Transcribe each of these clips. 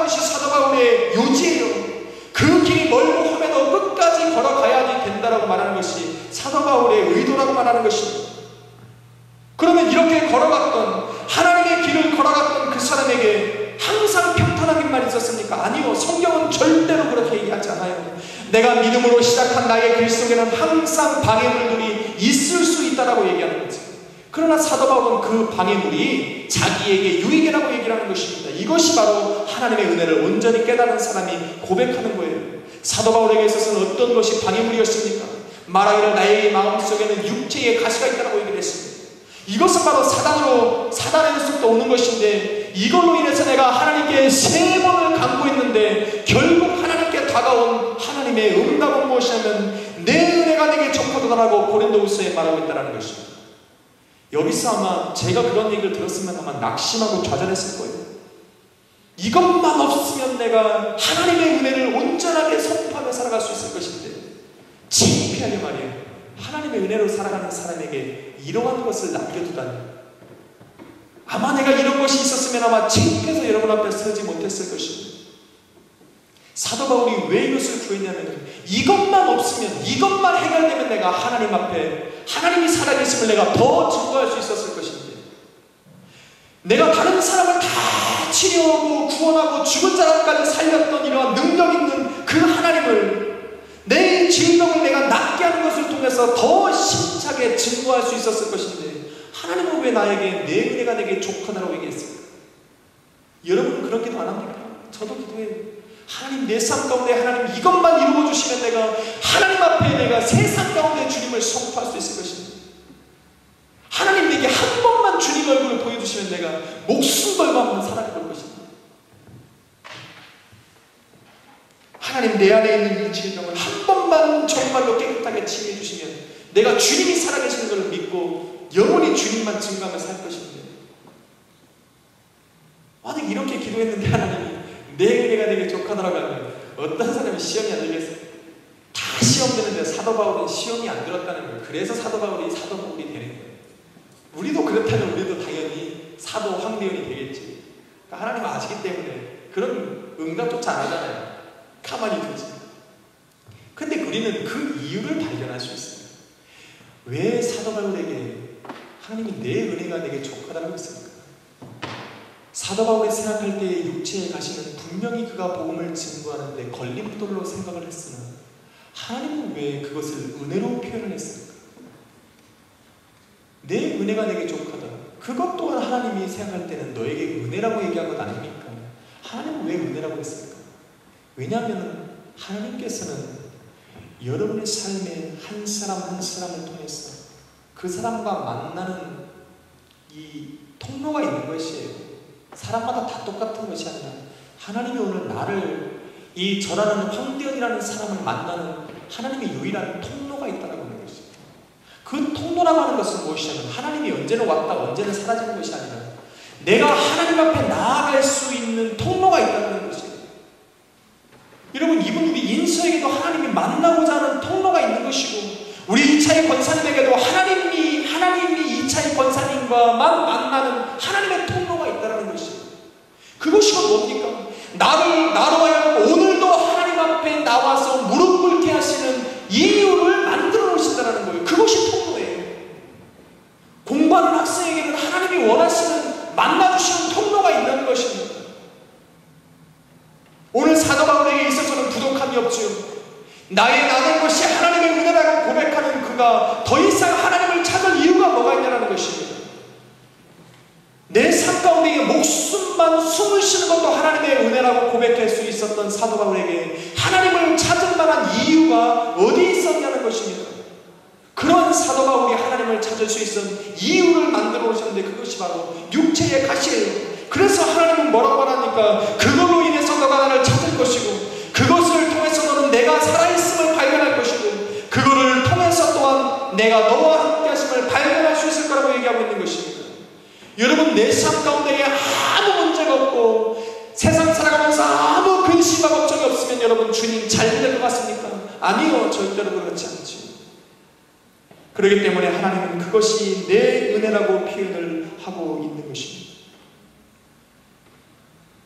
것이 사도 바울의 요지예요. 그 길이 멀고 험해도 끝까지 걸어가야 된다라고 말하는 것이 사도 바울의 의도라고 말하는 것입니다. 그러면 이렇게 걸어갔던, 하나님의 길을 걸어갔던 그 사람에게 항상 평탄한 길만 있었습니까? 아니요. 성경은 절대로 그렇게 얘기하지 않아요. 내가 믿음으로 시작한 나의 길 속에는 항상 방해물들이 있을 수 있다라고 얘기하는 거죠. 그러나 사도 바울은 그 방해물이 자기에게 유익이라고 얘기를 하는 것입니다. 이것이 바로 하나님의 은혜를 온전히 깨달은 사람이 고백하는 거예요. 사도 바울에게 있어서는 어떤 것이 방해물이었습니까? 말하기를 나의 마음속에는 육체의 가시가 있다고 얘기를 했습니다. 이것은 바로 사단으로부터 오는 것인데, 이걸로 인해서 내가 하나님께 3번을 간구했는데 결국 하나님께 다가온 하나님의 응답은 무엇이냐면 내 은혜가 내게 족하도다라고 고린도후서에 말하고 있다는 것입니다. 여기서 아마 제가 그런 얘기를 들었으면 아마 낙심하고 좌절했을 거예요. 이것만 없으면 내가 하나님의 은혜를 온전하게 선포하며 살아갈 수 있을 것인데, 창피하게 말이에요. 하나님의 은혜로 살아가는 사람에게 이러한 것을 남겨두다니. 아마 내가 이런 것이 있었으면 아마 창피해서 여러분 앞에 서지 못했을 것입니다. 사도 바울이 왜 이것을 구했냐면, 이것만 없으면, 이것만 해결되면 내가 하나님 앞에 하나님이 살아계심을 내가 더 증거할 수 있었을 것인데, 내가 다른 사람을 다 치료하고 구원하고 죽은 사람까지 살렸던 이러한 능력 있는 그 하나님을, 내 질병을 내가 낫게 하는 것을 통해서 더 심차게 증거할 수 있었을 것인데, 하나님은 왜 나에게 내 은혜가 내게 족하다라고 얘기했을까? 여러분은 그런 기도 안 합니까? 저도 기도해요. 하나님, 내 삶 가운데 하나님 이것만 이루어주시면 내가 하나님 앞에 내가 세상 가운데 주님을 선포할 수 있을 것입니다. 하나님, 내게 한 번만 주님 얼굴을 보여주시면 내가 목숨 걸고 한번 살아가 볼 것입니다. 하나님, 내 안에 있는 이 질병을 한 번만 정말로 깨끗하게 치유해 주시면 내가 주님이 살아계시는 것을 믿고 영원히 주님만 증거하며 살 것인데, 만약 이렇게 기도했는데 하나님이 내 은혜가 내게 족하더라고 하면 어떤 사람이 시험이 안 들겠어요? 다 시험 되는데 사도 바울은 시험이 안 들었다는 거예요. 그래서 사도 바울이 되는 거예요. 우리도 그렇다면 우리도 당연히 사도 황대현이 되겠지. 그러니까 하나님은 아시기 때문에 그런 응답조차 안 하잖아요. 가만히 두지. 근데 우리는 그 이유를 발견할 수 있어요. 왜 사도 바울에게 하나님이 내 은혜가 내게 족하다고 했습니까? 사도 바울이 생각할 때의 육체의 가시는 분명히 그가 복음을 증거하는데 걸림돌로 생각을 했으나, 하나님은 왜 그것을 은혜로 표현을 했습니까? 내 은혜가 내게 족하다. 그것 또한 하나님이 생각할 때는 너에게 은혜라고 얘기한 것 아닙니까? 하나님은 왜 은혜라고 했습니까? 왜냐하면 하나님께서는 여러분의 삶에 한 사람 한 사람을 통해서 그 사람과 만나는 이 통로가 있는 것이에요. 사람마다 다 똑같은 것이 아니라 하나님이 오늘 나를, 이 저라는 황대현이라는 사람을 만나는 하나님의 유일한 통로가 있다는 것입니다. 그 통로라고 하는 것은 무엇이냐면, 하나님이 언제는 왔다 언제는 사라지는 것이 아니라 내가 하나님 앞에 나아갈 수 있는 통로가 있다는 것이에요. 여러분, 이분 우리 인서에게도 하나님이 만나고자 하는 통로가 있는 것이고, 우리 이차의 권사님에게도 하나님이 이차의 권사님과만 만나는 하나님의 통로가 있다는 것이에요. 그것이 뭡니까? 나로 하여금 오늘도 하나님 앞에 나와서 무릎 꿇게 하시는 이유를 만들어 놓으신다는 거예요. 그것이 통로예요. 공부하는 학생에게는 하나님이 원하시는, 만나주시는 통로가 있는 것입니다. 오늘 사도 바울에게 있어서는 부족함이 없지요. 나의 나된 것이 하나님의 은혜라고 고백하는 그가 더 이상 하나님을 찾을 이유가 뭐가 있냐는 것입니다. 내 삶 가운데 목숨만 숨을 쉬는 것도 하나님의 은혜라고 고백할 수 있었던 사도 바울에게 하나님을 찾을 만한 이유가 어디에 있었냐는 것입니다. 그런 사도 바울이 하나님을 찾을 수 있었던 이유를 만들어 오셨는데, 그것이 바로 육체의 가시예요. 그래서 하나님은 뭐라고 하니까, 그걸로 인해서 너가 나를 찾을 것이고, 그것을 통해서 너는 내가 살아있음을 발견할 것이고, 그거를 통해서 또한 내가 너와 함께 하심을 발견할 수 있을 거라고 얘기하고 있는 것입니다. 여러분, 내 삶 가운데 아무 문제가 없고 세상 살아가면서 아무 근심과 걱정이 없으면 여러분, 주님 잘 될 것 같습니까? 아니요, 절대로 그렇지 않죠. 그렇기 때문에 하나님은 그것이 내 은혜라고 표현을 하고 있는 것입니다.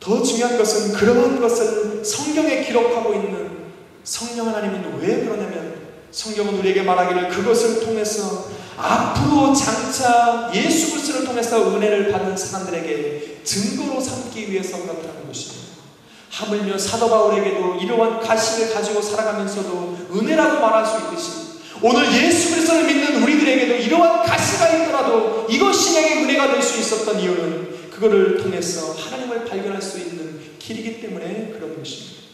더 중요한 것은 그러한 것을 성경에 기록하고 있는 성령 하나님은 왜 그러냐면, 성경은 우리에게 말하기를 그것을 통해서 앞으로 장차 예수 그리스도를 통해서 은혜를 받는 사람들에게 증거로 삼기 위해서 그렇다는 것입니다. 하물며 사도 바울에게도 이러한 가시를 가지고 살아가면서도 은혜라고 말할 수 있듯이, 오늘 예수 그리스도를 믿는 우리들에게도 이러한 가시가 있더라도 이것이 내게 은혜가 될 수 있었던 이유는 그거를 통해서 하나님을 발견할 수 있는 길이기 때문에 그런 것입니다.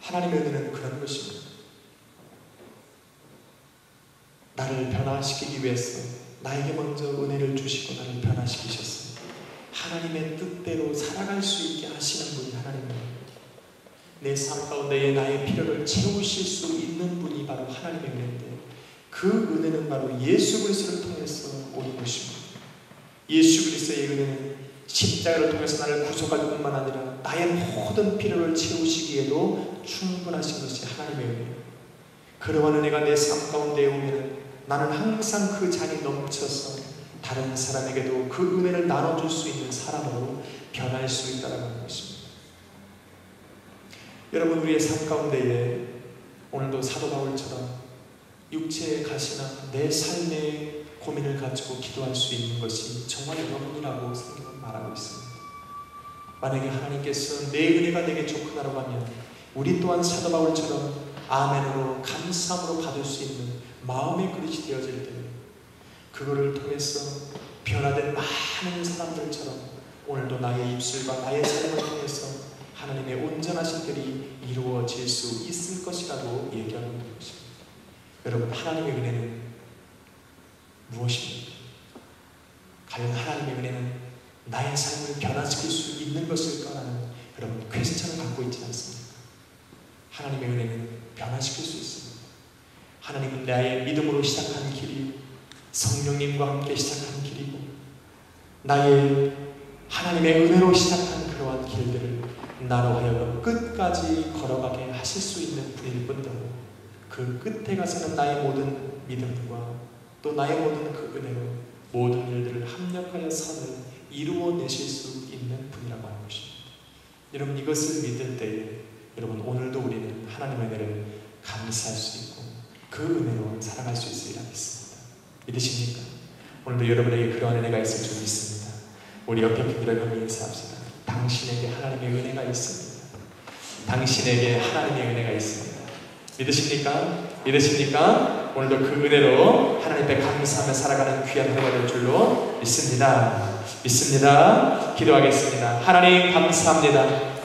하나님의 은혜는 그런 것입니다. 나를 변화시키기 위해서 나에게 먼저 은혜를 주시고 나를 변화시키셨습니다. 하나님의 뜻대로 살아갈 수 있게 하시는 분이 하나님입니다. 내 삶 가운데에 나의 필요를 채우실 수 있는 분이 바로 하나님의 은혜인데, 그 은혜는 바로 예수 그리스도를 통해서 오는 것입니다. 예수 그리스도의 은혜는 십자가를 통해서 나를 구속할 뿐만 아니라 나의 모든 필요를 채우시기에도 충분하신 것이 하나님의 은혜예요. 그러한 은혜가 내 삶 가운데에 오면 나는 항상 그 잔이 넘쳐서 다른 사람에게도 그 은혜를 나눠줄 수 있는 사람으로 변할 수 있다는 것입니다. 여러분, 우리의 삶 가운데에 오늘도 사도 바울처럼 육체의 가시나 내 삶의 고민을 가지고 기도할 수 있는 것이 정말 여러분이라고 성경은 말하고 있습니다. 만약에 하나님께서 내 은혜가 내게 좋구나라고 하면 우리 또한 사도 바울처럼 아멘으로 감사함으로 받을 수 있는 마음의 그릇이 되어질 때, 그거를 통해서 변화된 많은 사람들처럼 오늘도 나의 입술과 나의 삶을 통해서 하나님의 온전하신 길이 이루어질 수 있을 것이라고 얘기하고 있는 것입니다. 여러분, 하나님의 은혜는 무엇입니까? 과연 하나님의 은혜는 나의 삶을 변화시킬 수 있는 것일까라는 여러분 퀘스천을 갖고 있지 않습니까? 하나님의 은혜는 변화시킬 수 있습니다. 하나님은 나의 믿음으로 시작한 길이 성령님과 함께 시작한 길이고, 나의 하나님의 은혜로 시작한 그러한 길들을 나로 하여금 끝까지 걸어가게 하실 수 있는 분일 뿐더러, 그 끝에 가서는 나의 모든 믿음과 또 나의 모든 그 은혜로 모든 일들을 합력하여 선을 이루어내실 수 있는 분이라고 하는 것입니다. 여러분, 이것을 믿을 때에 여러분 오늘도 우리는 하나님의 은혜를 감사할 수 있고 그 은혜로 살아갈 수 있으리라 믿습니다. 믿으십니까? 오늘도 여러분에게 그러한 은혜가 있을 줄 믿습니다. 우리 옆에 분들에게 인사합시다. 당신에게 하나님의 은혜가 있습니다. 당신에게 하나님의 은혜가 있습니다. 믿으십니까? 믿으십니까? 오늘도 그 은혜로 하나님 앞에 감사하며 살아가는 귀한 은혜가 될 줄로 믿습니다. 믿습니다. 기도하겠습니다. 하나님 감사합니다.